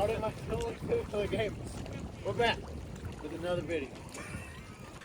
started my killer game. We're back with another video.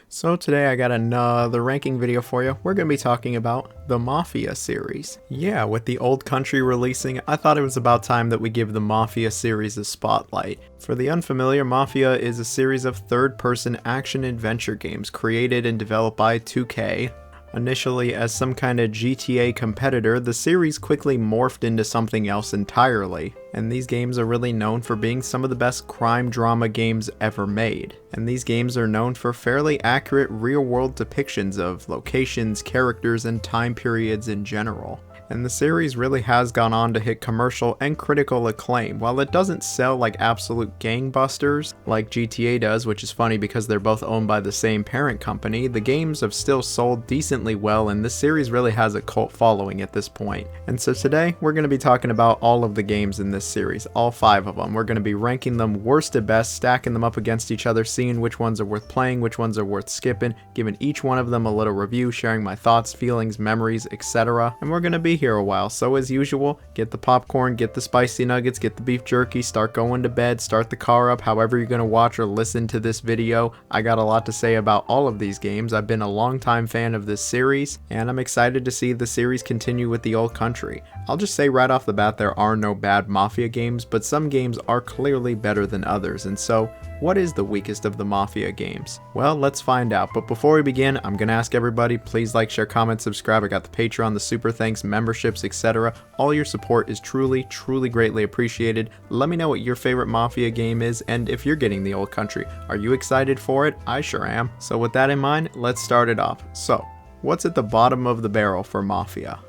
So today I got another ranking video for you. We're going to be talking about the Mafia series. Yeah, with the old country releasing, I thought it was about time that we give the Mafia series a spotlight. For the unfamiliar, Mafia is a series of third-person action-adventure games created and developed by 2K. Initially as some kind of GTA competitor, the series quickly morphed into something else entirely, and these games are really known for being some of the best crime drama games ever made. And these games are known for fairly accurate real-world depictions of locations, characters, and time periods in general. And the series really has gone on to hit commercial and critical acclaim. While it doesn't sell like absolute gangbusters like GTA does, which is funny because they're both owned by the same parent company, the games have still sold decently well, and this series really has a cult following at this point. And so today we're going to be talking about all of the games in this series, all 5 of them. We're going to be ranking them worst to best, stacking them up against each other, seeing which ones are worth playing, which ones are worth skipping, giving each one of them a little review, sharing my thoughts, feelings, memories, etc. And we're going to be here a while, so as usual, get the popcorn, get the spicy nuggets, get the beef jerky, start going to bed, start the car up, however you're going to watch or listen to this video. I got a lot to say about all of these games. I've been a longtime fan of this series, and I'm excited to see the series continue with the old country. I'll just say right off the bat, there are no bad Mafia games, but some games are clearly better than others, and so what is the weakest of the Mafia games? Well, let's find out, but before we begin, I'm gonna ask everybody, please like, share, comment, subscribe. I got the Patreon, the super thanks, memberships, etc. All your support is truly greatly appreciated. Let me know what your favorite Mafia game is, and if you're getting the old country. Are you excited for it? I sure am. So with that in mind, let's start it off. So, what's at the bottom of the barrel for Mafia?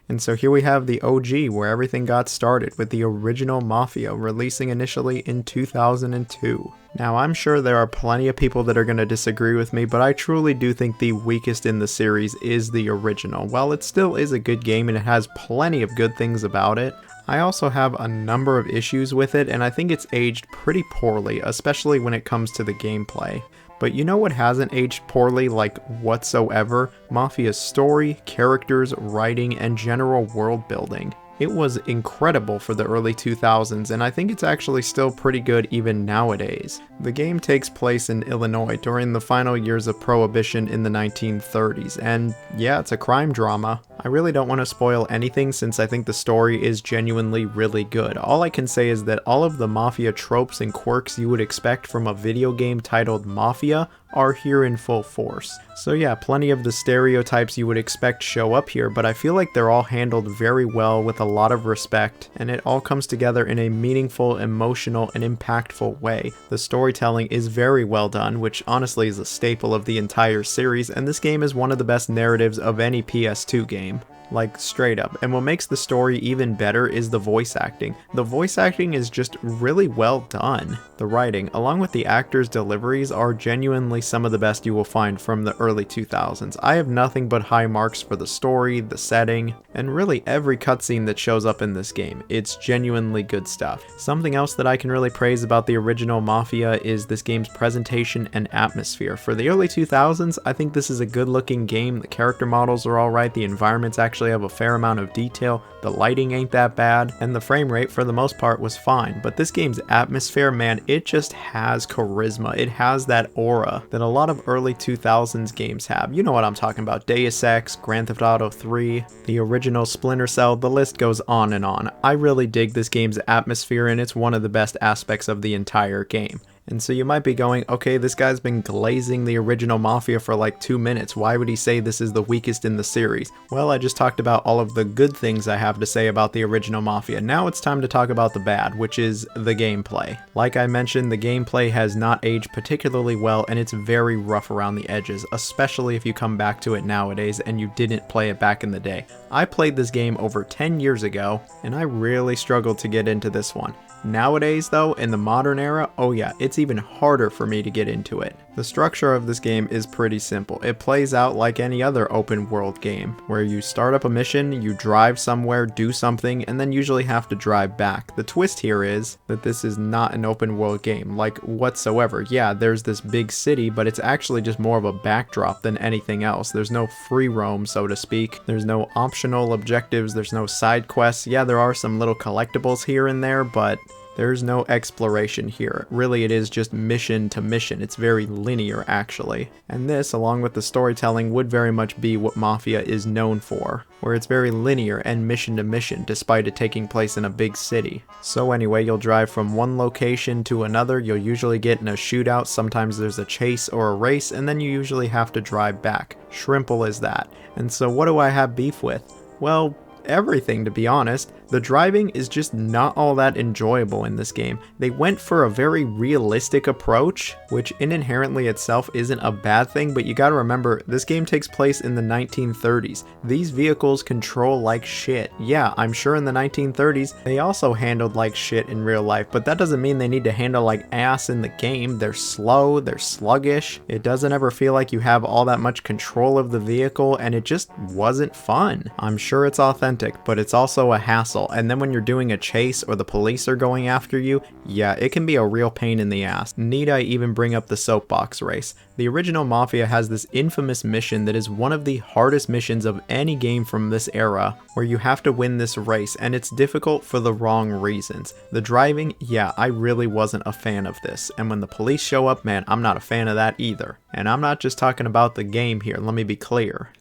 And so here we have the OG, where everything got started, with the original Mafia releasing initially in 2002. Now I'm sure there are plenty of people that are going to disagree with me, but I truly do think the weakest in the series is the original. While it still is a good game and it has plenty of good things about it, I also have a number of issues with it, and I think it's aged pretty poorly, especially when it comes to the gameplay. But you know what hasn't aged poorly, like whatsoever? Mafia's story, characters, writing, and general world building. It was incredible for the early 2000s, and I think it's actually still pretty good even nowadays. The game takes place in Illinois during the final years of Prohibition in the 1930s, and yeah, it's a crime drama. I really don't want to spoil anything since I think the story is genuinely really good. All I can say is that all of the Mafia tropes and quirks you would expect from a video game titled Mafia are here in full force. So yeah, plenty of the stereotypes you would expect show up here, but I feel like they're all handled very well with a lot of respect, and it all comes together in a meaningful, emotional, and impactful way. The storytelling is very well done, which honestly is a staple of the entire series, and this game is one of the best narratives of any PS2 game. Like, straight up. And what makes the story even better is the voice acting. The voice acting is just really well done. The writing, along with the actors' deliveries, are genuinely some of the best you will find from the early 2000s. I have nothing but high marks for the story, the setting, and really every cutscene that shows up in this game. It's genuinely good stuff. Something else that I can really praise about the original Mafia is this game's presentation and atmosphere. For the early 2000s, I think this is a good looking game. The character models are alright, the environments actually have a fair amount of detail, the lighting ain't that bad, and the frame rate for the most part was fine. But this game's atmosphere, man, it just has charisma. It has that aura that a lot of early 2000s games have. You know what I'm talking about. Deus Ex, Grand Theft Auto 3, the original Splinter Cell, the list goes on and on. I really dig this game's atmosphere, and it's one of the best aspects of the entire game. And so you might be going, okay, this guy's been glazing the original Mafia for like 2 minutes. Why would he say this is the weakest in the series? Well, I just talked about all of the good things I have to say about the original Mafia. Now it's time to talk about the bad, which is the gameplay. Like I mentioned, the gameplay has not aged particularly well, and it's very rough around the edges, especially if you come back to it nowadays and you didn't play it back in the day. I played this game over 10 years ago, and I really struggled to get into this one. Nowadays though, in the modern era, oh yeah, it's even harder for me to get into it. The structure of this game is pretty simple. It plays out like any other open world game, where you start up a mission, you drive somewhere, do something, and then usually have to drive back. The twist here is that this is not an open world game, like whatsoever. Yeah, there's this big city, but it's actually just more of a backdrop than anything else. There's no free roam, so to speak. There's no optional objectives, there's no side quests. Yeah, there are some little collectibles here and there, but There's no exploration here. Really, it is just mission to mission. It's very linear, actually. And this, along with the storytelling, would very much be what Mafia is known for, where it's very linear and mission to mission, despite it taking place in a big city. So anyway, you'll drive from one location to another, you'll usually get in a shootout, sometimes there's a chase or a race, and then you usually have to drive back. Shrimple is that. And so what do I have beef with? Well, everything, to be honest. The driving is just not all that enjoyable in this game. They went for a very realistic approach, which inherently itself isn't a bad thing, but you gotta remember, this game takes place in the 1930s. These vehicles control like shit. Yeah, I'm sure in the 1930s, they also handled like shit in real life, but that doesn't mean they need to handle like ass in the game. They're slow, they're sluggish, it doesn't ever feel like you have all that much control of the vehicle, and it just wasn't fun. I'm sure it's authentic, but it's also a hassle. And then when you're doing a chase or the police are going after you, yeah, it can be a real pain in the ass. Need I even bring up the soapbox race? The original Mafia has this infamous mission that is one of the hardest missions of any game from this era, where you have to win this race, and it's difficult for the wrong reasons. The driving, yeah, I really wasn't a fan of this, and when the police show up, man, I'm not a fan of that either. And I'm not just talking about the game here, let me be clear.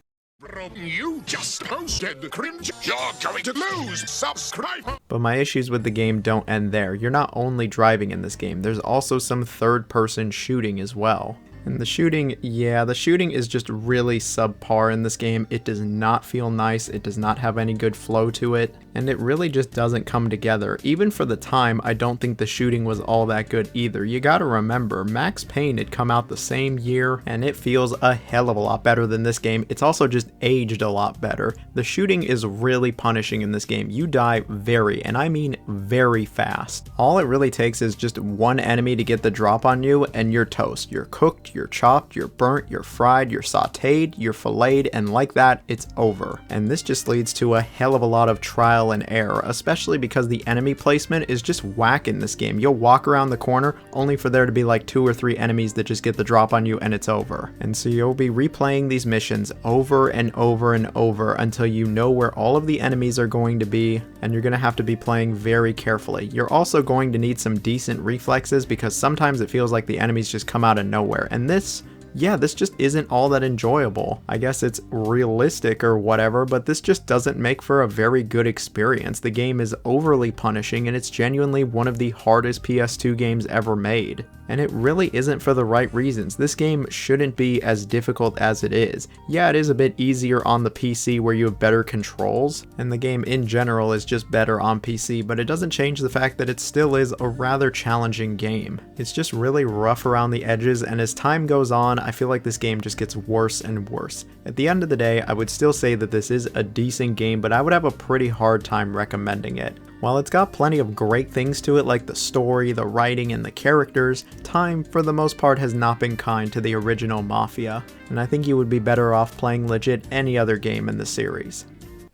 You just hosted cringe. You're going to lose. Subscribe. But my issues with the game don't end there. You're not only driving in this game, there's also some third-person shooting as well. And the shooting, yeah, the shooting is just really subpar in this game. It does not feel nice, it does not have any good flow to it, and it really just doesn't come together. Even for the time, I don't think the shooting was all that good either. You gotta remember, Max Payne had come out the same year, and it feels a hell of a lot better than this game. It's also just aged a lot better. The shooting is really punishing in this game. You die very, and I mean very fast. All it really takes is just one enemy to get the drop on you, and you're toast. You're cooked, you're chopped, you're burnt, you're fried, you're sauteed, you're filleted, and like that, it's over. And this just leads to a hell of a lot of trial and error, especially because the enemy placement is just whack in this game. You'll walk around the corner only for there to be like 2 or 3 enemies that just get the drop on you and it's over. And so you'll be replaying these missions over and over and over until you know where all of the enemies are going to be, and you're going to have to be playing very carefully. You're also going to need some decent reflexes because sometimes it feels like the enemies just come out of nowhere, and this just isn't all that enjoyable. I guess it's realistic or whatever, but this just doesn't make for a very good experience. The game is overly punishing, and it's genuinely one of the hardest PS2 games ever made. And it really isn't for the right reasons. This game shouldn't be as difficult as it is. Yeah, it is a bit easier on the PC where you have better controls, and the game in general is just better on PC, but it doesn't change the fact that it still is a rather challenging game. It's just really rough around the edges, and as time goes on, I feel like this game just gets worse and worse. At the end of the day, I would still say that this is a decent game, but I would have a pretty hard time recommending it. While it's got plenty of great things to it like the story, the writing, and the characters, time for the most part has not been kind to the original Mafia, and I think you would be better off playing legit any other game in the series.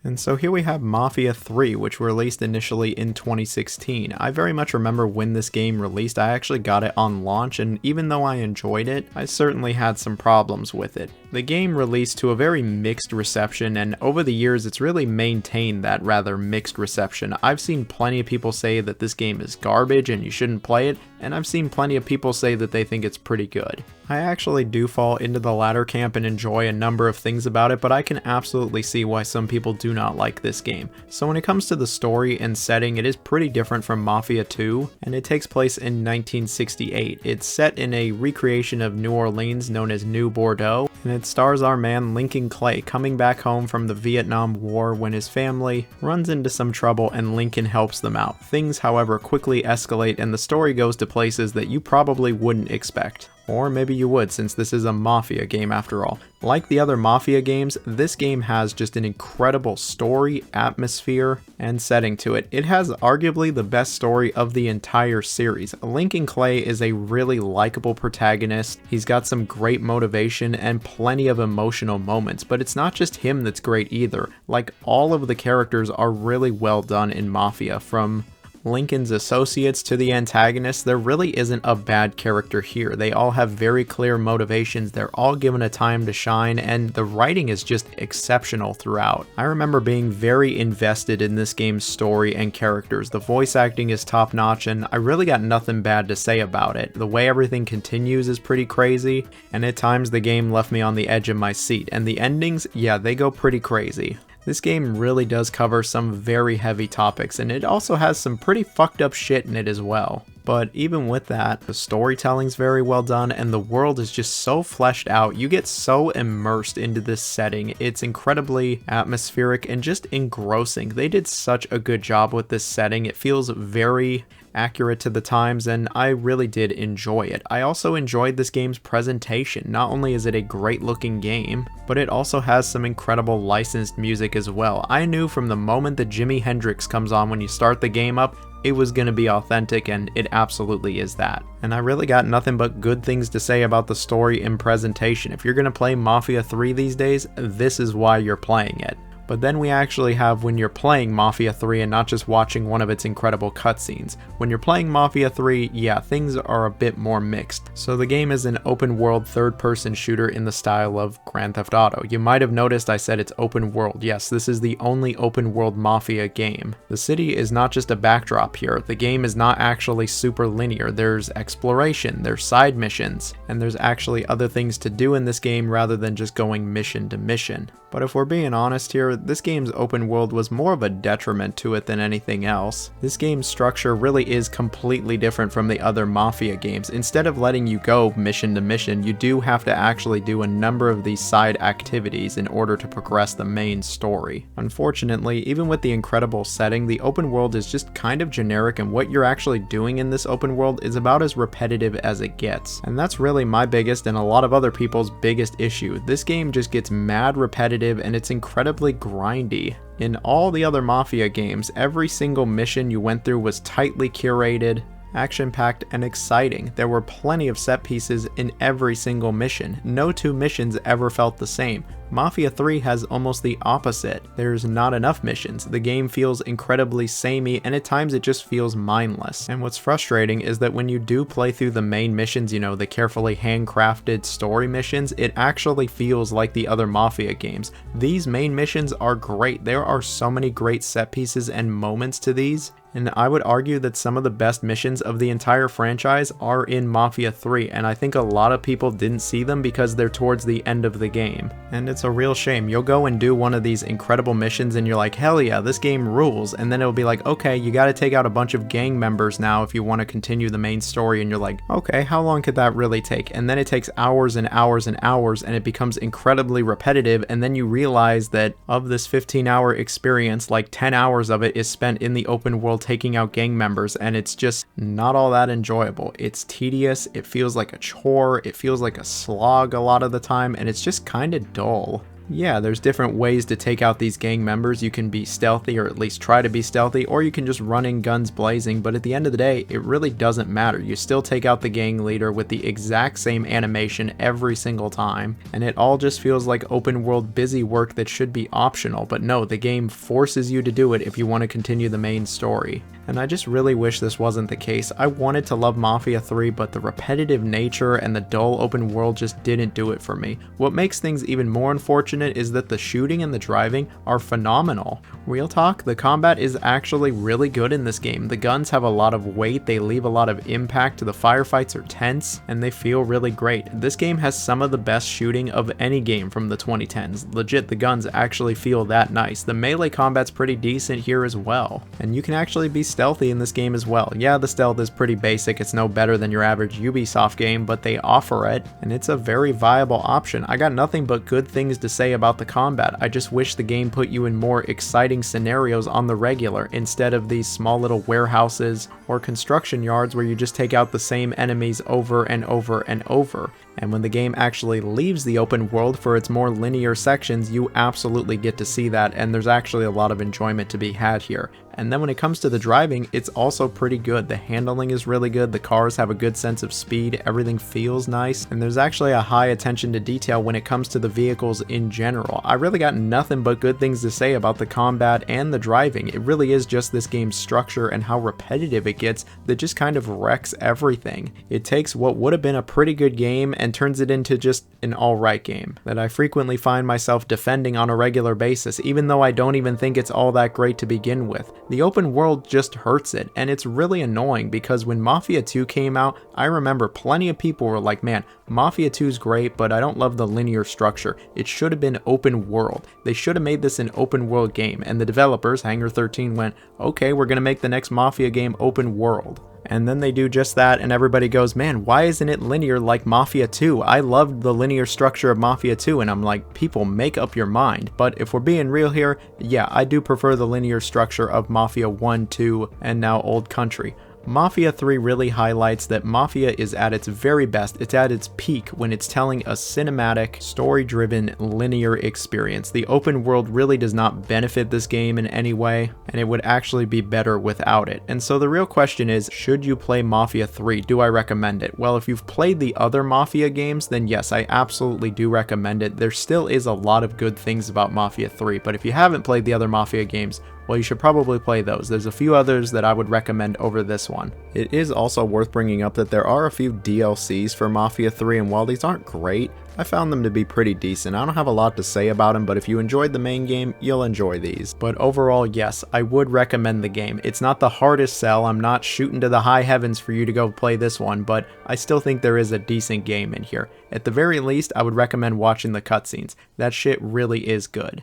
And so here we have Mafia 3, which released initially in 2016. I very much remember when this game released. I actually got it on launch, and even though I enjoyed it, I certainly had some problems with it. The game released to a very mixed reception, and over the years it's really maintained that rather mixed reception. I've seen plenty of people say that this game is garbage and you shouldn't play it, and I've seen plenty of people say that they think it's pretty good. I actually do fall into the latter camp and enjoy a number of things about it, but I can absolutely see why some people do not like this game. So when it comes to the story and setting, it is pretty different from Mafia 2, and it takes place in 1968. It's set in a recreation of New Orleans known as New Bordeaux, and it stars our man Lincoln Clay coming back home from the Vietnam War when his family runs into some trouble and Lincoln helps them out. Things, however, quickly escalate and the story goes to places that you probably wouldn't expect. Or maybe you would, since this is a Mafia game after all. Like the other Mafia games, this game has just an incredible story, atmosphere, and setting to it. It has arguably the best story of the entire series. Lincoln Clay is a really likable protagonist. He's got some great motivation and plenty of emotional moments, but it's not just him that's great either. Like, all of the characters are really well done in Mafia, from Lincoln's associates to the antagonists, there really isn't a bad character here. They all have very clear motivations, they're all given a time to shine, and the writing is just exceptional throughout. I remember being very invested in this game's story and characters. The voice acting is top notch, and I really got nothing bad to say about it. The way everything continues is pretty crazy, and at times the game left me on the edge of my seat, and the endings, yeah, they go pretty crazy. This game really does cover some very heavy topics, and it also has some pretty fucked up shit in it as well. But even with that, the storytelling's very well done, and the world is just so fleshed out. You get so immersed into this setting. It's incredibly atmospheric and just engrossing. They did such a good job with this setting. It feels very accurate to the times, and I really did enjoy it. I also enjoyed this game's presentation. Not only is it a great looking game, but it also has some incredible licensed music as well. I knew from the moment that Jimi Hendrix comes on when you start the game up, it was going to be authentic, and it absolutely is that. And I really got nothing but good things to say about the story and presentation. If you're going to play Mafia 3 these days, this is why you're playing it. But then we actually have when you're playing Mafia 3 and not just watching one of its incredible cutscenes. When you're playing Mafia 3, yeah, things are a bit more mixed. So the game is an open world third-person shooter in the style of Grand Theft Auto. You might have noticed I said it's open world. Yes, this is the only open world Mafia game. The city is not just a backdrop here. The game is not actually super linear. There's exploration, there's side missions, and there's actually other things to do in this game rather than just going mission to mission. But if we're being honest here, this game's open world was more of a detriment to it than anything else. This game's structure really is completely different from the other Mafia games. Instead of letting you go mission to mission, you do have to actually do a number of these side activities in order to progress the main story. Unfortunately, even with the incredible setting, the open world is just kind of generic, and what you're actually doing in this open world is about as repetitive as it gets. And that's really my biggest and a lot of other people's biggest issue. This game just gets mad repetitive, and it's incredibly grindy. In all the other Mafia games, every single mission you went through was tightly curated, action-packed, and exciting. There were plenty of set pieces in every single mission. No two missions ever felt the same. Mafia 3 has almost the opposite. There's not enough missions. The game feels incredibly samey, and at times it just feels mindless. And what's frustrating is that when you do play through the main missions, you know, the carefully handcrafted story missions, it actually feels like the other Mafia games. These main missions are great. There are so many great set pieces and moments to these. And I would argue that some of the best missions of the entire franchise are in Mafia 3, and I think a lot of people didn't see them because they're towards the end of the game. And it's a real shame. You'll go and do one of these incredible missions and you're like, hell yeah, this game rules. And then it'll be like, okay, you gotta take out a bunch of gang members now if you want to continue the main story. And you're like, okay, how long could that really take? And then it takes hours and hours and hours, and it becomes incredibly repetitive. And then you realize that of this 15-hour experience, like 10 hours of it is spent in the open world taking out gang members, and it's just not all that enjoyable. It's tedious, it feels like a chore, it feels like a slog a lot of the time, and it's just kind of dull. Yeah, there's different ways to take out these gang members. You can be stealthy, or at least try to be stealthy, or you can just run in guns blazing, but at the end of the day, it really doesn't matter. You still take out the gang leader with the exact same animation every single time, and it all just feels like open world busy work that should be optional, but no, the game forces you to do it if you want to continue the main story. And I just really wish this wasn't the case. I wanted to love Mafia 3, but the repetitive nature and the dull open world just didn't do it for me. What makes things even more unfortunate is that the shooting and the driving are phenomenal. Real talk, the combat is actually really good in this game. The guns have a lot of weight, they leave a lot of impact, the firefights are tense, and they feel really great. This game has some of the best shooting of any game from the 2010s. Legit, the guns actually feel that nice. The melee combat's pretty decent here as well. And you can actually be stealthy in this game as well. Yeah, the stealth is pretty basic, it's no better than your average Ubisoft game, but they offer it, and it's a very viable option. I got nothing but good things to say about the combat. I just wish the game put you in more exciting scenarios on the regular, instead of these small little warehouses or construction yards where you just take out the same enemies over and over and over. And when the game actually leaves the open world for its more linear sections, you absolutely get to see that, and there's actually a lot of enjoyment to be had here. And then when it comes to the driving, it's also pretty good. The handling is really good, the cars have a good sense of speed, everything feels nice, and there's actually a high attention to detail when it comes to the vehicles in general. I really got nothing but good things to say about the combat and the driving. It really is just this game's structure and how repetitive it gets that just kind of wrecks everything. It takes what would have been a pretty good game and turns it into just an alright game that I frequently find myself defending on a regular basis, even though I don't even think it's all that great to begin with. The open world just hurts it, and it's really annoying because when Mafia 2 came out, I remember plenty of people were like, man, Mafia 2 is great, but I don't love the linear structure. It should have been open world. They should have made this an open world game, and the developers, Hangar 13, went, okay, we're gonna make the next Mafia game open world. And then they do just that, and everybody goes, man, why isn't it linear like Mafia 2? I loved the linear structure of Mafia 2, and I'm like, people, make up your mind. But if we're being real here, yeah, I do prefer the linear structure of Mafia 1, 2, and now Old Country. Mafia 3 really highlights that Mafia is at its very best, it's at its peak when it's telling a cinematic, story-driven, linear experience. The open world really does not benefit this game in any way, and it would actually be better without it. And so the real question is, should you play Mafia 3? Do I recommend it? Well, if you've played the other Mafia games, then yes, I absolutely do recommend it. There still is a lot of good things about Mafia 3, but if you haven't played the other Mafia games, well, you should probably play those. There's a few others that I would recommend over this one. It is also worth bringing up that there are a few DLCs for Mafia 3, and while these aren't great, I found them to be pretty decent. I don't have a lot to say about them, but if you enjoyed the main game, you'll enjoy these. But overall, yes, I would recommend the game. It's not the hardest sell, I'm not shooting to the high heavens for you to go play this one, but I still think there is a decent game in here. At the very least, I would recommend watching the cutscenes. That shit really is good.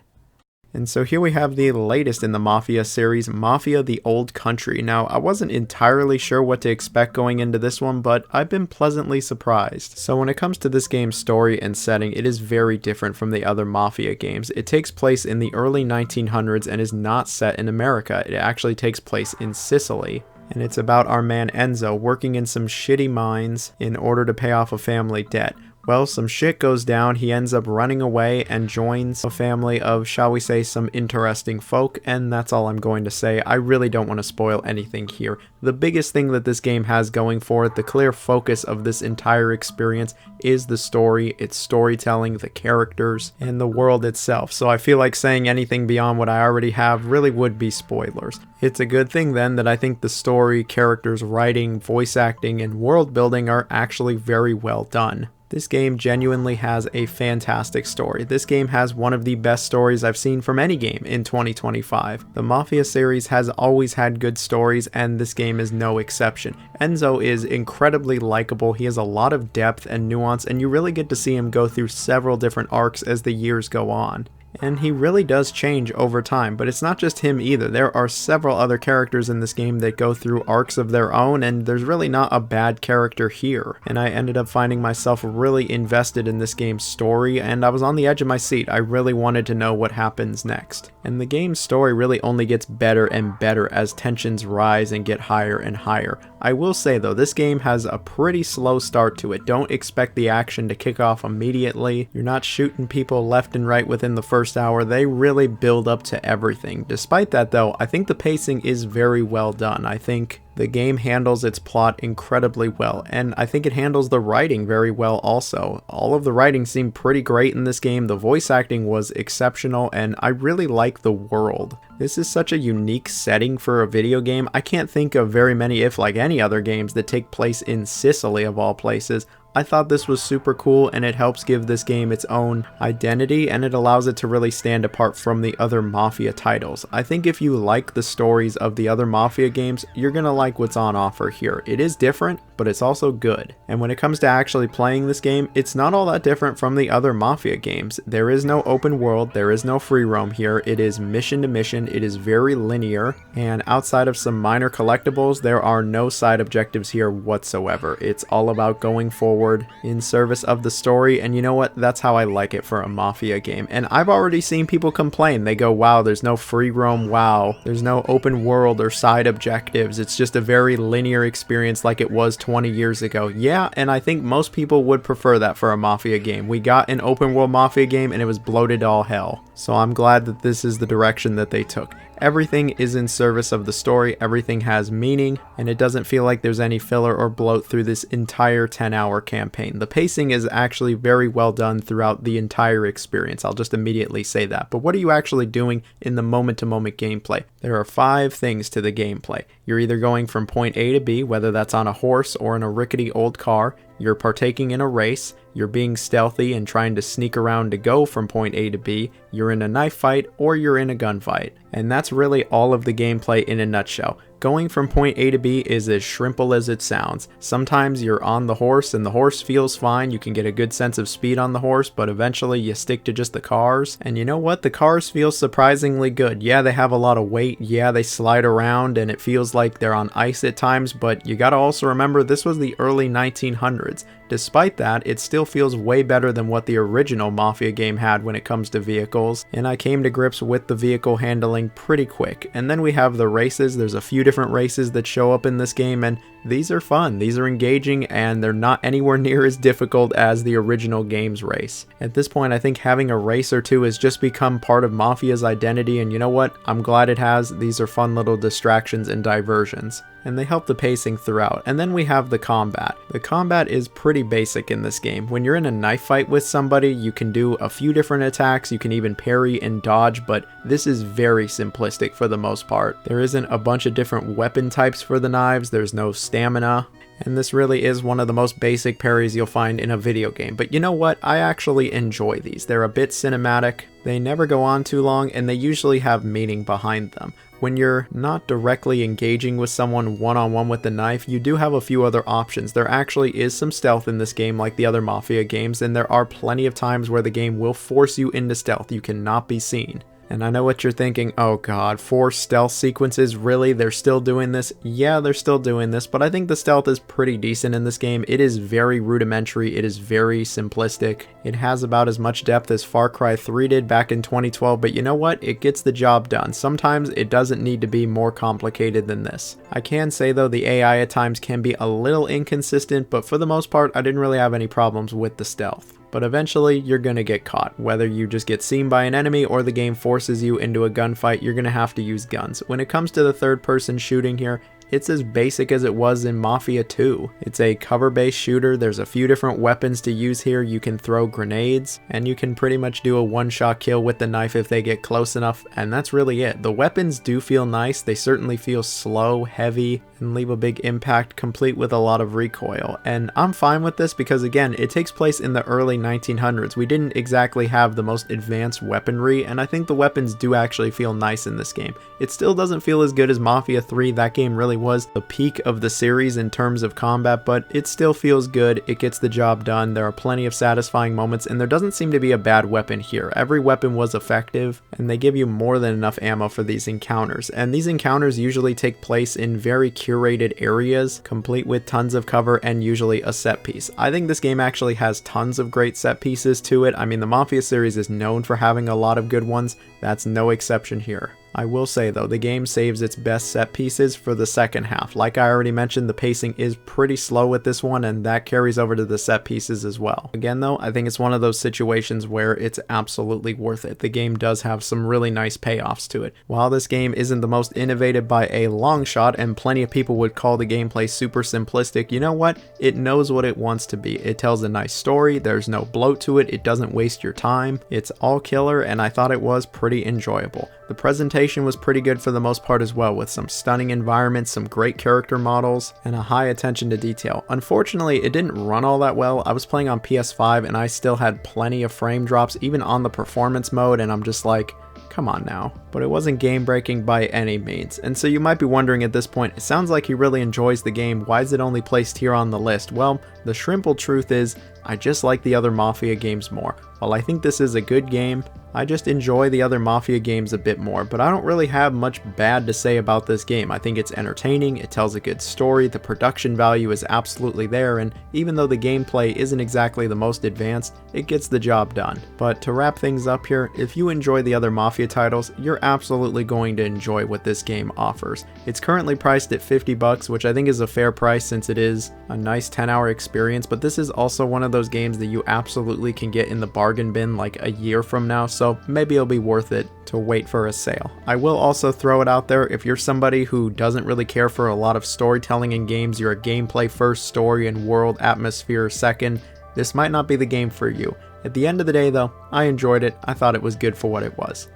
And so here we have the latest in the Mafia series, Mafia: The Old Country. Now, I wasn't entirely sure what to expect going into this one, but I've been pleasantly surprised. So when it comes to this game's story and setting, it is very different from the other Mafia games. It takes place in the early 1900s and is not set in America. It actually takes place in Sicily. And it's about our man Enzo working in some shitty mines in order to pay off a family debt. Well, some shit goes down, he ends up running away and joins a family of, shall we say, some interesting folk, and that's all I'm going to say. I really don't want to spoil anything here. The biggest thing that this game has going for it, the clear focus of this entire experience, is the story, its storytelling, the characters, and the world itself. So I feel like saying anything beyond what I already have really would be spoilers. It's a good thing then that I think the story, characters, writing, voice acting, and world building are actually very well done. This game genuinely has a fantastic story. This game has one of the best stories I've seen from any game in 2025. The Mafia series has always had good stories, and this game is no exception. Enzo is incredibly likable, he has a lot of depth and nuance, and you really get to see him go through several different arcs as the years go on. And he really does change over time, but it's not just him either. There are several other characters in this game that go through arcs of their own, and there's really not a bad character here. And I ended up finding myself really invested in this game's story, and I was on the edge of my seat. I really wanted to know what happens next. And the game's story really only gets better and better as tensions rise and get higher and higher. I will say though, this game has a pretty slow start to it. Don't expect the action to kick off immediately. You're not shooting people left and right within the first hour. They really build up to everything. Despite that though, I think the pacing is very well done. I think the game handles its plot incredibly well, and I think it handles the writing very well also. All of the writing seemed pretty great in this game, the voice acting was exceptional, and I really like the world. This is such a unique setting for a video game. I can't think of very many, if like any other games, that take place in Sicily of all places. I thought this was super cool, and it helps give this game its own identity, and it allows it to really stand apart from the other Mafia titles. I think if you like the stories of the other Mafia games, you're gonna like what's on offer here. It is different, but it's also good. And when it comes to actually playing this game, it's not all that different from the other Mafia games. There is no open world, there is no free roam here. It is mission to mission, it is very linear, and outside of some minor collectibles, there are no side objectives here whatsoever. It's all about going forward straightforward, in service of the story, and you know what? That's how I like it for a Mafia game. And I've already seen people complain. They go, wow, there's no free roam, wow, there's no open world or side objectives. It's just a very linear experience like it was 20 years ago. Yeah, and I think most people would prefer that for a Mafia game. We got an open world Mafia game and it was bloated all hell. So I'm glad that this is the direction that they took. Everything is in service of the story, everything has meaning, and it doesn't feel like there's any filler or bloat through this entire 10-hour campaign. The pacing is actually very well done throughout the entire experience. I'll just immediately say that. But what are you actually doing in the moment-to-moment gameplay? There are 5 things to the gameplay. You're either going from point A to B, whether that's on a horse or in a rickety old car. You're partaking in a race. You're being stealthy and trying to sneak around to go from point A to B. You're in a knife fight or you're in a gunfight. And that's really all of the gameplay in a nutshell. Going from point A to B is as shrimple as it sounds. Sometimes you're on the horse and the horse feels fine. You can get a good sense of speed on the horse, but eventually you stick to just the cars. And you know what? The cars feel surprisingly good. Yeah, they have a lot of weight. Yeah, they slide around and it feels like they're on ice at times, but you gotta also remember this was the early 1900s. Despite that, it still feels way better than what the original Mafia game had when it comes to vehicles, and I came to grips with the vehicle handling pretty quick. And then we have the races. There's a few different races that show up in this game, and these are fun, these are engaging, and they're not anywhere near as difficult as the original game's race. At this point, I think having a race or two has just become part of Mafia's identity, and you know what? I'm glad it has. These are fun little distractions and diversions, and they help the pacing throughout. And then we have the combat. The combat is pretty basic in this game. When you're in a knife fight with somebody, you can do a few different attacks, you can even parry and dodge, but this is very simplistic for the most part. There isn't a bunch of different weapon types for the knives, there's no stamina, and this really is one of the most basic parries you'll find in a video game. But you know what? I actually enjoy these. They're a bit cinematic, they never go on too long, and they usually have meaning behind them. When you're not directly engaging with someone one-on-one with the knife, you do have a few other options. There actually is some stealth in this game like the other Mafia games, and there are plenty of times where the game will force you into stealth. You cannot be seen. And I know what you're thinking, oh god, 4 stealth sequences, really? They're still doing this? Yeah, they're still doing this, but I think the stealth is pretty decent in this game. It is very rudimentary, it is very simplistic. It has about as much depth as Far Cry 3 did back in 2012, but you know what? It gets the job done. Sometimes it doesn't need to be more complicated than this. I can say though, the AI at times can be a little inconsistent, but for the most part, I didn't really have any problems with the stealth. But eventually, you're gonna get caught. Whether you just get seen by an enemy or the game forces you into a gunfight, you're gonna have to use guns. When it comes to the third-person shooting here, it's as basic as it was in Mafia 2. It's a cover-based shooter. There's a few different weapons to use here. You can throw grenades, and you can pretty much do a one-shot kill with the knife if they get close enough, and that's really it. The weapons do feel nice. They certainly feel slow, heavy, and leave a big impact, complete with a lot of recoil. And I'm fine with this because, again, it takes place in the early 1900s. We didn't exactly have the most advanced weaponry, and I think the weapons do actually feel nice in this game. It still doesn't feel as good as Mafia 3. That game really was the peak of the series in terms of combat, but it still feels good. It gets the job done. There are plenty of satisfying moments, and there doesn't seem to be a bad weapon here. Every weapon was effective, and they give you more than enough ammo for these encounters. And these encounters usually take place in very curated areas, complete with tons of cover and usually a set piece. I think this game actually has tons of great set pieces to it. I mean, the Mafia series is known for having a lot of good ones. That's no exception here. I will say though, the game saves its best set pieces for the second half. Like I already mentioned, the pacing is pretty slow with this one, and that carries over to the set pieces as well. Again though, I think it's one of those situations where it's absolutely worth it. The game does have some really nice payoffs to it. While this game isn't the most innovative by a long shot, and plenty of people would call the gameplay super simplistic, you know what? It knows what it wants to be. It tells a nice story, there's no bloat to it, it doesn't waste your time. It's all killer, and I thought it was pretty enjoyable. The presentation was pretty good for the most part as well, with some stunning environments, some great character models, and a high attention to detail. Unfortunately, it didn't run all that well. I was playing on PS5 and I still had plenty of frame drops, even on the performance mode, and I'm just like, come on now. But it wasn't game breaking by any means. And so you might be wondering at this point, it sounds like he really enjoys the game, why is it only placed here on the list? Well, the shrimple truth is, I just like the other Mafia games more. While I think this is a good game, I just enjoy the other Mafia games a bit more, but I don't really have much bad to say about this game. I think it's entertaining, it tells a good story, the production value is absolutely there, and even though the gameplay isn't exactly the most advanced, it gets the job done. But to wrap things up here, if you enjoy the other Mafia titles, you're absolutely going to enjoy what this game offers. It's currently priced at $50, which I think is a fair price since it is a nice 10-hour experience, but this is also one of those games that you absolutely can get in the bargain bin like a year from now, so maybe it'll be worth it to wait for a sale. I will also throw it out there, if you're somebody who doesn't really care for a lot of storytelling in games, you're a gameplay first, story and world atmosphere second, this might not be the game for you. At the end of the day though, I enjoyed it, I thought it was good for what it was.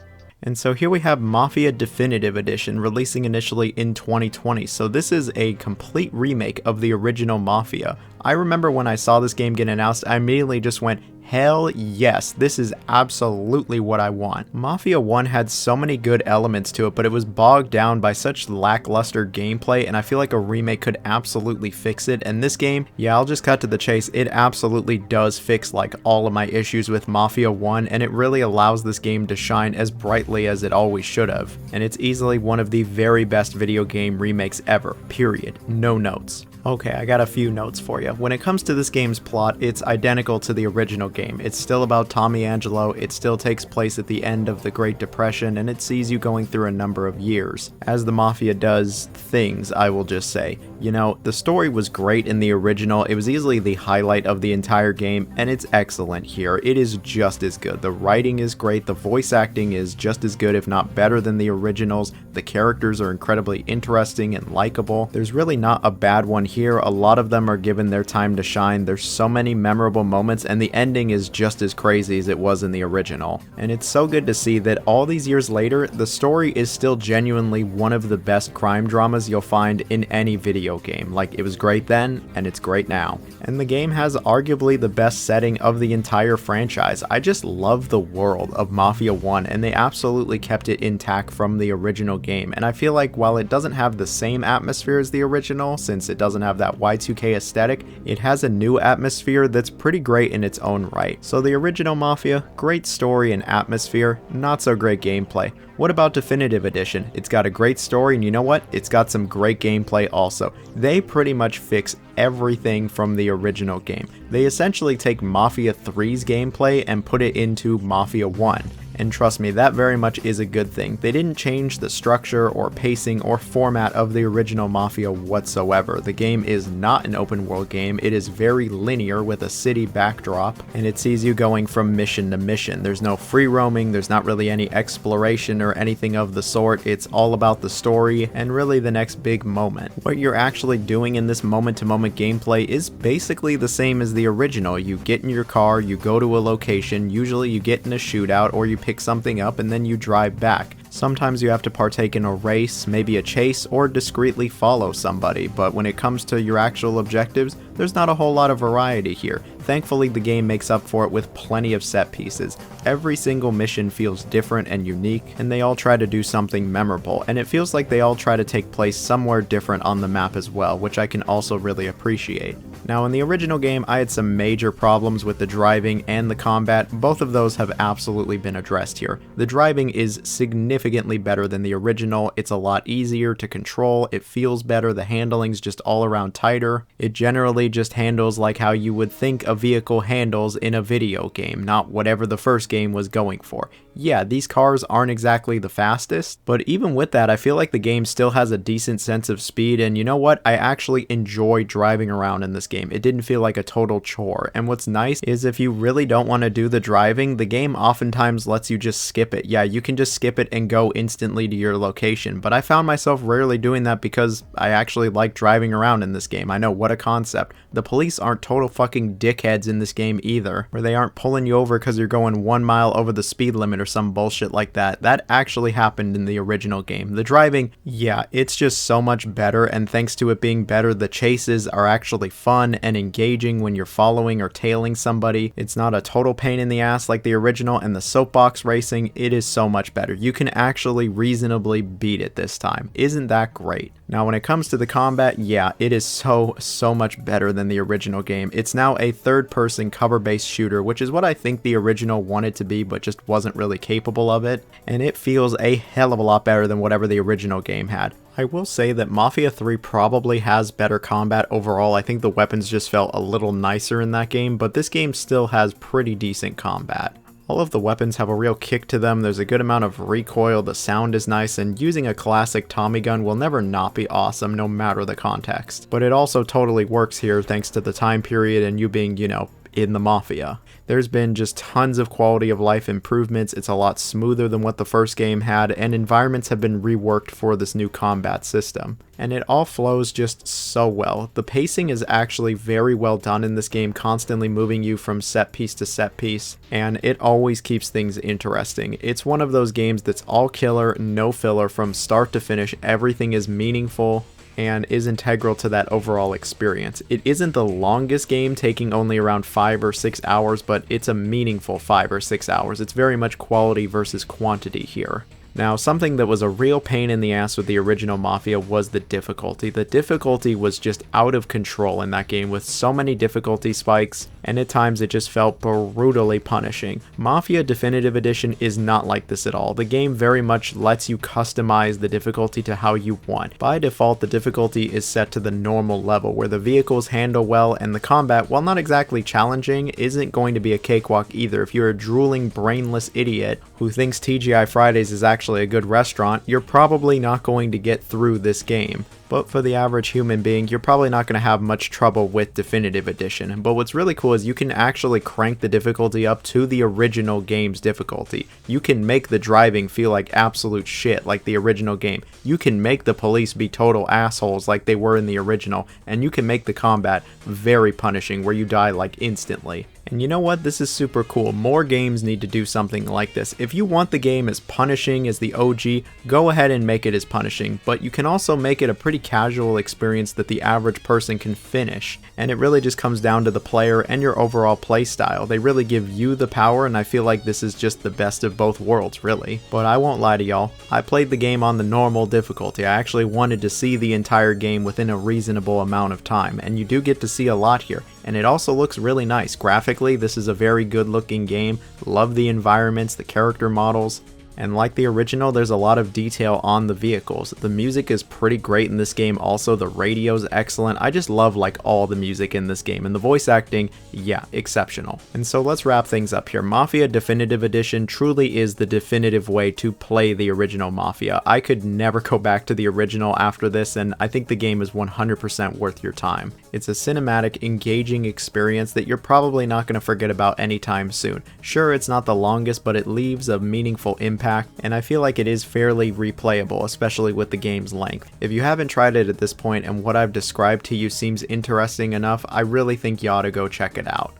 And so here we have Mafia Definitive Edition, releasing initially in 2020, so this is a complete remake of the original Mafia. I remember when I saw this game get announced, I immediately just went, hell yes, this is absolutely what I want. Mafia 1 had so many good elements to it, but it was bogged down by such lackluster gameplay, and I feel like a remake could absolutely fix it. And this game, yeah, I'll just cut to the chase, it absolutely does fix like all of my issues with Mafia 1, and it really allows this game to shine as brightly as it always should have. And it's easily one of the very best video game remakes ever, period. No notes. Okay, I got a few notes for you. When it comes to this game's plot, it's identical to the original game. It's still about Tommy Angelo, it still takes place at the end of the Great Depression, and it sees you going through a number of years. As the Mafia does things, I will just say. You know, the story was great in the original, it was easily the highlight of the entire game, and it's excellent here. It is just as good. The writing is great, the voice acting is just as good, if not better than the originals. The characters are incredibly interesting and likable. There's really not a bad one here. A lot of them are given their time to shine. There's so many memorable moments, and the ending is just as crazy as it was in the original. And it's so good to see that all these years later, the story is still genuinely one of the best crime dramas you'll find in any video game. Like, it was great then, and it's great now. And the game has arguably the best setting of the entire franchise. I just love the world of Mafia 1, and they absolutely kept it intact from the original game. And I feel like while it doesn't have the same atmosphere as the original, since it doesn't have that Y2K aesthetic, it has a new atmosphere that's pretty great in its own right. So the original Mafia, great story and atmosphere, not so great gameplay. What about Definitive Edition? It's got a great story, and you know what? It's got some great gameplay also. They pretty much fix everything from the original game. They essentially take Mafia 3's gameplay and put it into Mafia 1. And trust me, that very much is a good thing. They didn't change the structure or pacing or format of the original Mafia whatsoever. The game is not an open world game, it is very linear with a city backdrop, and it sees you going from mission to mission. There's no free roaming, there's not really any exploration or anything of the sort. It's all about the story and really the next big moment. What you're actually doing in this moment-to-moment gameplay is basically the same as the original. You get in your car, you go to a location, usually you get in a shootout or you pick something up and then you drive back. Sometimes you have to partake in a race, maybe a chase, or discreetly follow somebody, but when it comes to your actual objectives, there's not a whole lot of variety here. Thankfully, the game makes up for it with plenty of set pieces. Every single mission feels different and unique, and they all try to do something memorable, and it feels like they all try to take place somewhere different on the map as well, which I can also really appreciate. Now, in the original game, I had some major problems with the driving and the combat. Both of those have absolutely been addressed here. The driving is significantly better than the original. It's a lot easier to control, it feels better, the handling's just all around tighter. It generally just handles like how you would think a vehicle handles in a video game, not whatever the first game was going for. Yeah, these cars aren't exactly the fastest, but even with that, I feel like the game still has a decent sense of speed, and you know what? I actually enjoy driving around in this game. It didn't feel like a total chore, and what's nice is if you really don't want to do the driving, the game oftentimes lets you just skip it. Yeah, you can just skip it and go instantly to your location, but I found myself rarely doing that because I actually like driving around in this game. I know, what a concept. The police aren't total fucking dickheads in this game either, where they aren't pulling you over because you're going 1 mile over the speed limit or some bullshit like that. That actually happened in the original game. The driving, yeah, it's just so much better, and thanks to it being better, the chases are actually fun and engaging when you're following or tailing somebody. It's not a total pain in the ass like the original, and the soapbox racing, it is so much better. You can actually reasonably beat it this time. Isn't that great? Now, when it comes to the combat, yeah, it is so much better than the original game. It's now a third-person cover-based shooter, which is what I think the original wanted to be, but just wasn't really necessarily capable of it, and it feels a hell of a lot better than whatever the original game had. I will say that Mafia 3 probably has better combat overall. I think the weapons just felt a little nicer in that game, but this game still has pretty decent combat. All of the weapons have a real kick to them, there's a good amount of recoil, the sound is nice, and using a classic Tommy gun will never not be awesome no matter the context. But it also totally works here thanks to the time period and you being, you know, in the Mafia. There's been just tons of quality of life improvements, it's a lot smoother than what the first game had, and environments have been reworked for this new combat system. And it all flows just so well. The pacing is actually very well done in this game, constantly moving you from set piece to set piece, and it always keeps things interesting. It's one of those games that's all killer, no filler from start to finish, everything is meaningful and is integral to that overall experience. It isn't the longest game, taking only around 5 or 6 hours, but it's a meaningful 5 or 6 hours. It's very much quality versus quantity here. Now, something that was a real pain in the ass with the original Mafia was the difficulty. The difficulty was just out of control in that game with so many difficulty spikes, and at times it just felt brutally punishing. Mafia Definitive Edition is not like this at all. The game very much lets you customize the difficulty to how you want. By default, the difficulty is set to the normal level, where the vehicles handle well, and the combat, while not exactly challenging, isn't going to be a cakewalk either. If you're a drooling, brainless idiot who thinks TGI Fridays is actually a good restaurant, you're probably not going to get through this game. But for the average human being, you're probably not going to have much trouble with Definitive Edition. But what's really cool is you can actually crank the difficulty up to the original game's difficulty. You can make the driving feel like absolute shit like the original game. You can make the police be total assholes like they were in the original. And you can make the combat very punishing where you die like instantly. And you know what? This is super cool. More games need to do something like this. If you want the game as punishing as the OG, go ahead and make it as punishing, but you can also make it a pretty casual experience that the average person can finish. And it really just comes down to the player and your overall play style. They really give you the power, and I feel like this is just the best of both worlds, really. But I won't lie to y'all, I played the game on the normal difficulty. I actually wanted to see the entire game within a reasonable amount of time, and you do get to see a lot here. And it also looks really nice. Graphically, this is a very good looking game. Love the environments, the character models. And like the original, there's a lot of detail on the vehicles. The music is pretty great in this game also, the radio's excellent. I just love like all the music in this game, and the voice acting, yeah, exceptional. And so let's wrap things up here. Mafia Definitive Edition truly is the definitive way to play the original Mafia. I could never go back to the original after this, and I think the game is 100% worth your time. It's a cinematic, engaging experience that you're probably not going to forget about anytime soon. Sure, it's not the longest, but it leaves a meaningful impact, and I feel like it is fairly replayable, especially with the game's length. If you haven't tried it at this point and what I've described to you seems interesting enough, I really think you ought to go check it out.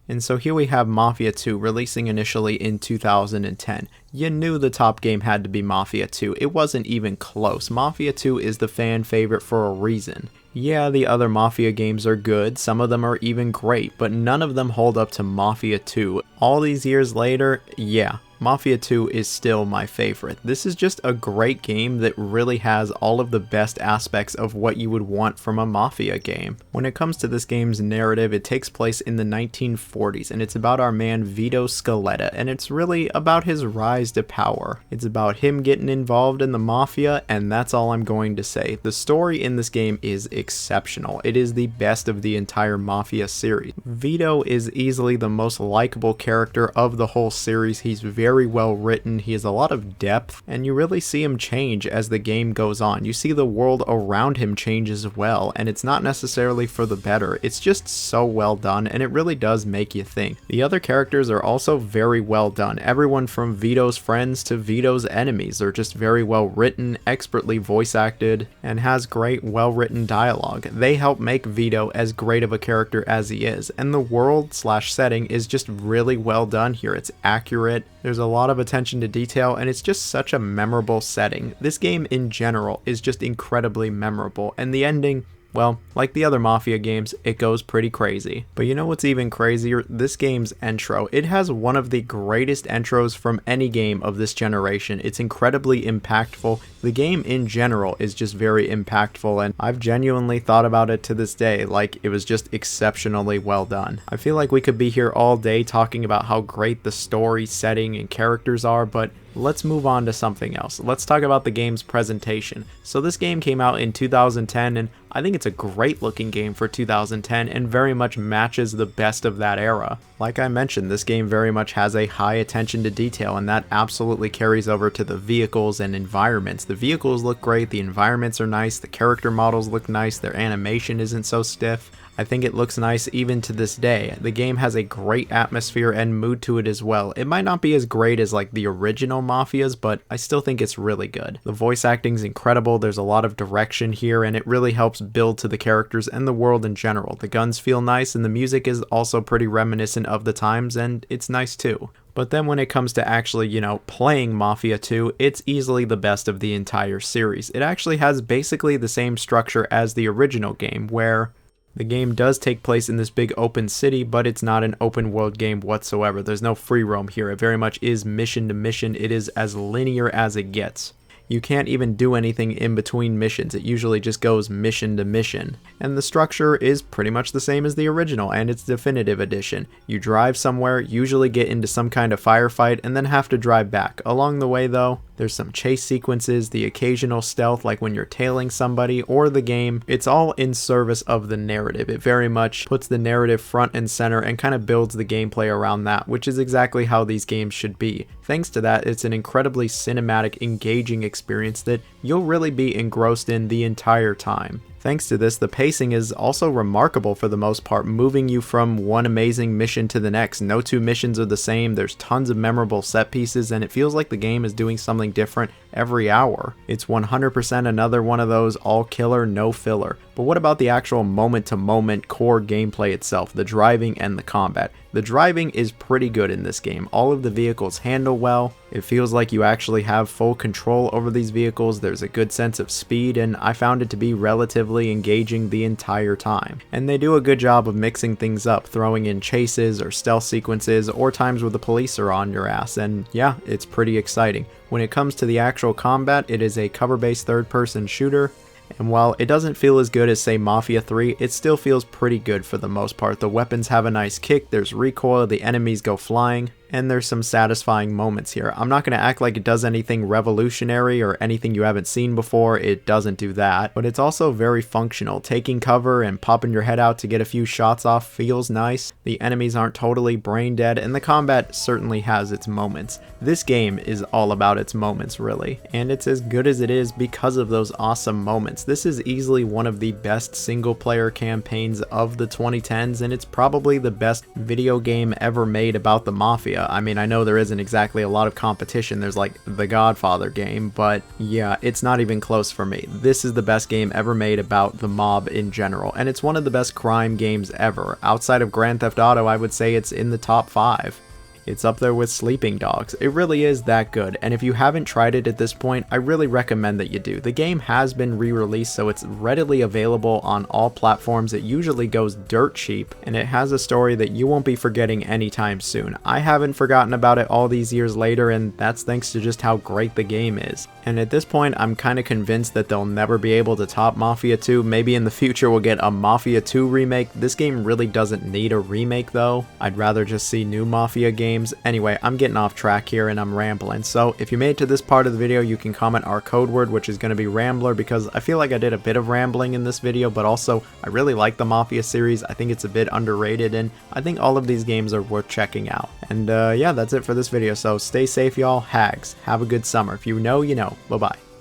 And so here we have Mafia 2 releasing initially in 2010. You knew the top game had to be Mafia 2, it wasn't even close. Mafia 2 is the fan favorite for a reason. Yeah, the other Mafia games are good, some of them are even great, but none of them hold up to Mafia 2. All these years later, yeah, Mafia 2 is still my favorite. This is just a great game that really has all of the best aspects of what you would want from a Mafia game. When it comes to this game's narrative, it takes place in the 1940s, and it's about our man Vito Scaletta, and it's really about his rise to power. It's about him getting involved in the Mafia, and that's all I'm going to say. The story in this game is exceptional. It is the best of the entire Mafia series. Vito is easily the most likable character of the whole series. He's very well written, he has a lot of depth, and you really see him change as the game goes on. You see the world around him change as well, and it's not necessarily for the better. It's just so well done, and it really does make you think. The other characters are also very well done. Everyone from Vito's friends to Vito's enemies are just very well written, expertly voice acted, and has great well written dialogue. They help make Vito as great of a character as he is, and the world slash setting is just really well done here. It's accurate, there's a lot of attention to detail, and it's just such a memorable setting. This game in general is just incredibly memorable, and the ending, well, like the other Mafia games, it goes pretty crazy. But you know what's even crazier? This game's intro. It has one of the greatest intros from any game of this generation. It's incredibly impactful. The game in general is just very impactful, and I've genuinely thought about it to this day, like it was just exceptionally well done. I feel like we could be here all day talking about how great the story, setting, and characters are, but let's move on to something else. Let's talk about the game's presentation. So this game came out in 2010, and I think it's a great looking game for 2010 and very much matches the best of that era. Like I mentioned, this game very much has a high attention to detail, and that absolutely carries over to the vehicles and environments. The vehicles look great, the environments are nice, the character models look nice, their animation isn't so stiff. I think it looks nice even to this day. The game has a great atmosphere and mood to it as well. It might not be as great as like the original Mafias, but I still think it's really good. The voice acting's incredible, there's a lot of direction here, and it really helps build to the characters and the world in general. The guns feel nice, and the music is also pretty reminiscent of the times, and it's nice too. But then when it comes to actually, playing Mafia 2, it's easily the best of the entire series. It actually has basically the same structure as the original game, where the game does take place in this big open city, but it's not an open world game whatsoever. There's no free roam here. It very much is mission to mission. It is as linear as it gets. You can't even do anything in between missions. It usually just goes mission to mission. And the structure is pretty much the same as the original and its definitive edition. You drive somewhere, usually get into some kind of firefight, and then have to drive back. Along the way though, there's some chase sequences, the occasional stealth like when you're tailing somebody, or the game. It's all in service of the narrative. It very much puts the narrative front and center and kind of builds the gameplay around that, which is exactly how these games should be. Thanks to that, it's an incredibly cinematic, engaging experience that you'll really be engrossed in the entire time. Thanks to this, the pacing is also remarkable for the most part, moving you from one amazing mission to the next. No two missions are the same, there's tons of memorable set pieces, and it feels like the game is doing something different every hour. It's 100% another one of those all killer, no filler. But what about the actual moment-to-moment core gameplay itself, the driving and the combat? The driving is pretty good in this game. All of the vehicles handle well. It feels like you actually have full control over these vehicles. There's a good sense of speed, and I found it to be relatively engaging the entire time. And they do a good job of mixing things up, throwing in chases or stealth sequences or times where the police are on your ass, and yeah, it's pretty exciting. When it comes to the actual combat, it is a cover-based third-person shooter. And while it doesn't feel as good as say Mafia 3, it still feels pretty good for the most part. The weapons have a nice kick, there's recoil, the enemies go flying, and there's some satisfying moments here. I'm not going to act like it does anything revolutionary or anything you haven't seen before, it doesn't do that, but it's also very functional. Taking cover and popping your head out to get a few shots off feels nice, the enemies aren't totally brain dead, and the combat certainly has its moments. This game is all about its moments really, and it's as good as it is because of those awesome moments. This is easily one of the best single player campaigns of the 2010s, and it's probably the best video game ever made about the Mafia. I mean, I know there isn't exactly a lot of competition, there's like the Godfather game, but yeah, it's not even close for me. This is the best game ever made about the mob in general, and it's one of the best crime games ever. Outside of Grand Theft Auto, I would say it's in the top 5. It's up there with Sleeping Dogs. It really is that good, and if you haven't tried it at this point, I really recommend that you do. The game has been re-released, so it's readily available on all platforms. It usually goes dirt cheap, and it has a story that you won't be forgetting anytime soon. I haven't forgotten about it all these years later, and that's thanks to just how great the game is. And at this point, I'm kind of convinced that they'll never be able to top Mafia 2. Maybe in the future we'll get a Mafia 2 remake. This game really doesn't need a remake though. I'd rather just see new Mafia games. Anyway, I'm getting off track here and I'm rambling, so if you made it to this part of the video, you can comment our code word, which is going to be Rambler, because I feel like I did a bit of rambling in this video, but also I really like the Mafia series. I think it's a bit underrated, and I think all of these games are worth checking out. And yeah, that's it for this video, so stay safe y'all, hags. Have a good summer. If you know, you know. Bye-bye.